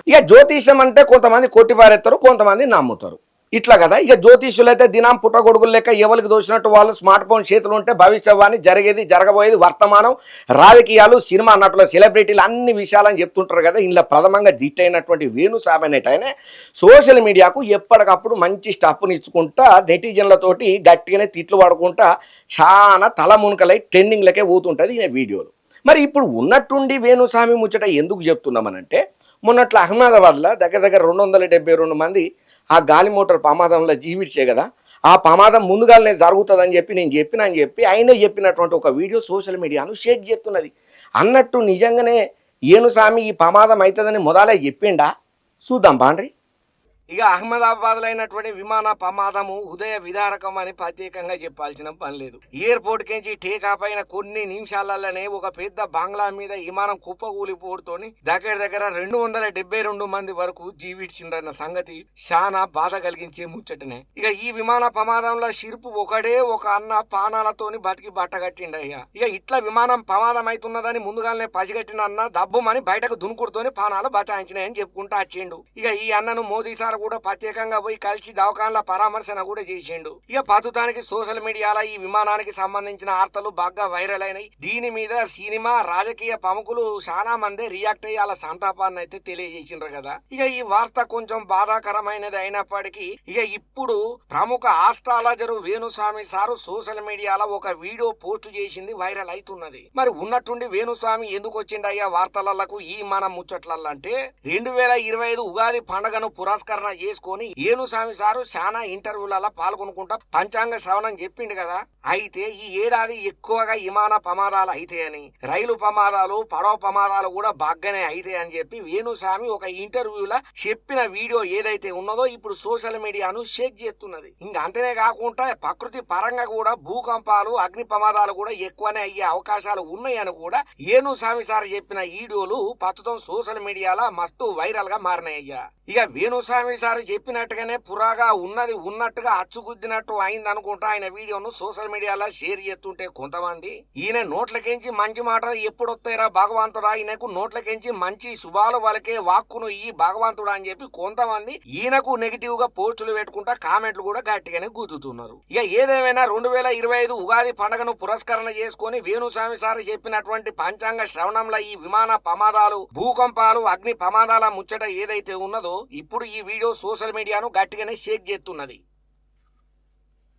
ఇక జ్యోతిష్యం అంటే కొంతమంది కొట్టిపారేస్తారు, కొంతమంది నమ్ముతారు. ఇట్లా కదా. ఇక జ్యోతిష్యులు అయితే దినం పుట్టగొడుగులు లెక్క ఎవరికి దోచినట్టు వాళ్ళు స్మార్ట్ ఫోన్ చేతులు ఉంటే భవిష్యవాణి జరిగేది జరగబోయేది వర్తమానం రాజకీయాలు సినిమా నటుల సెలబ్రిటీలు అన్ని విషయాలని చెప్తుంటారు కదా. ఇందులో ప్రథమంగా దిట్ అయినటువంటి వేణుస్వామి అనేటైనా సోషల్ మీడియాకు ఎప్పటికప్పుడు మంచి స్టఫ్ని ఇచ్చుకుంటా నెటిజన్లతోటి గట్టిగానే తిట్లు పడుకుంటా చాలా తల మునకలై ట్రెండింగ్లకే పోతుంటుంది ఈ వీడియోలు. మరి ఇప్పుడు ఉన్నట్టుండి వేణుస్వామి ముచ్చట ఎందుకు చెప్తున్నామనంటే, మొన్నట్ల అహ్మదాబాద్లో దగ్గర 272 మంది ఆ గాలి మోటార్ ప్రమాదంలో జీవించే కదా. ఆ ప్రమాదం ముందుగానే జరుగుతుందని చెప్పి నేను చెప్పి ఆయనే చెప్పినటువంటి ఒక వీడియో సోషల్ మీడియాను షేక్ చేస్తున్నది. అన్నట్టు నిజంగానే వేణుస్వామి ఈ ప్రమాదం అవుతుందని మొదలై చెప్పిండా? చూద్దాం బాండ్రి. ఇక అహ్మదాబాద్లో అయినటువంటి విమాన ప్రమాదము ఉదయ విదారకం అని ప్రత్యేకంగా చెప్పాల్సిన పని లేదు. ఎయిర్పోర్ట్ కించి టేకాఫ్ అయిన కొన్ని నిమిషాలలోనే ఒక పెద్ద బంగ్లా మీద విమానం కుప్పకూలిపోటుతోని దగ్గర 272 మంది వరకు జీవించిండ్రన్న సంగతి చాలా బాధ కలిగించే ముచ్చటనే. ఇక ఈ విమాన ప్రమాదంలో షిర్పు ఒకడే ఒక అన్న పానాలతోని బతికి బట్టగట్టిండయ్యా. ఇక ఇట్లా విమానం ప్రమాదం అవుతున్నదని ముందుగానే పసిగట్టిన అన్న దబ్బుమని బయటకు దునుకుడుతోని పానాలు బచాయించినాయని చెప్పుకుంటూ వచ్చిండు. ఇక ఈ అన్నను మోదీ సార్ కూడా ప్రత్యేకంగా పోయి కలిసి దవాఖాన్ల పరామర్శన కూడా చేసిండు. ఇక ప్రస్తుతానికి సోషల్ మీడియాలో ఈ విమానానికి సంబంధించిన వార్తలు బాగా వైరల్ అయినాయి. దీని మీద సినిమా రాజకీయ ప్రముఖులు చాలా మంది రియాక్ట్ అయ్యి వాళ్ళ సంతాపాన్ని అయితే తెలియజేసిండ్రు కదా. ఇక ఈ వార్త కొంచెం బాధాకరమైనది అయినప్పటికీ ఇక ఇప్పుడు ప్రముఖ ఆస్ట్రాలజరు వేణుస్వామి సారు సోషల్ మీడియాలో ఒక వీడియో పోస్ట్ చేసింది వైరల్ అవుతున్నది. మరి ఉన్నట్టుండి వేణుస్వామి ఎందుకు వచ్చిండయ్యా వార్తలకు ఈ మన ముచ్చట్లంటే 2025 ఉగాది పండుగను పురస్కరణ చేసుకొని వేణుస్వామి సారు చాలా ఇంటర్వ్యూలలో పాల్గొనుకుంటా పంచాంగ శ్రవణం చెప్పిండు కదా. అయితే ఈ ఏడాది ఎక్కువగా విమాన ప్రమాదాలు అయితాయని, రైలు ప్రమాదాలు పడవ ప్రమాదాలు కూడా బాగానే అయితాయని చెప్పి వేణుస్వామి ఒక ఇంటర్వ్యూలో చెప్పిన వీడియో ఏదైతే ఉన్నదో ఇప్పుడు సోషల్ మీడియాను షేక్ చేస్తున్నది. ఇంకా అంతనే కాకుండా ప్రకృతి పరంగా కూడా భూకంపాలు అగ్ని ప్రమాదాలు కూడా ఎక్కువనే అయ్యే అవకాశాలు ఉన్నాయని కూడా వేణుస్వామి సార్ చెప్పిన వీడియోలు ప్రస్తుతం సోషల్ మీడియాలో మస్తు వైరల్ గా మారినాయ్యా. ఇక వేణుస్వామి సార్ చెప్పినట్టుగానే పురాగా ఉన్నది ఉన్నట్టుగా అచ్చుగుద్దినట్టు అయింది అనుకుంటా ఆయన వీడియోను సోషల్ మీడియాలో షేర్ చేస్తుంటే కొంతమంది ఈయన నోట్లకెంచి మంచి మాటలు ఎప్పుడు వస్తాయిరా భగవంతుడా, ఈయనకు నోట్లకెంచి మంచి శుభాలు వాళ్ళకే వాక్కును ఈ భగవంతుడా అని చెప్పి కొంతమంది ఈయనకు నెగిటివ్ గా పోస్టులు పెట్టుకుంటా కామెంట్లు కూడా గట్టిగానే గుద్దుతున్నారు. ఇక ఏదేమైనా 2025 ఉగాది పండుగను పురస్కరణ చేసుకుని వేణుస్వామి సార్ చెప్పినటువంటి పంచాంగ శ్రవణంలో ఈ విమాన ప్రమాదాలు భూకంపాలు అగ్ని ప్రమాదాల ముచ్చట ఏదైతే ఉన్నదో ఇప్పుడు ఈ వీడియో సోషల్ మీడియాను గట్టిగానే షేక్ చేస్తున్నది.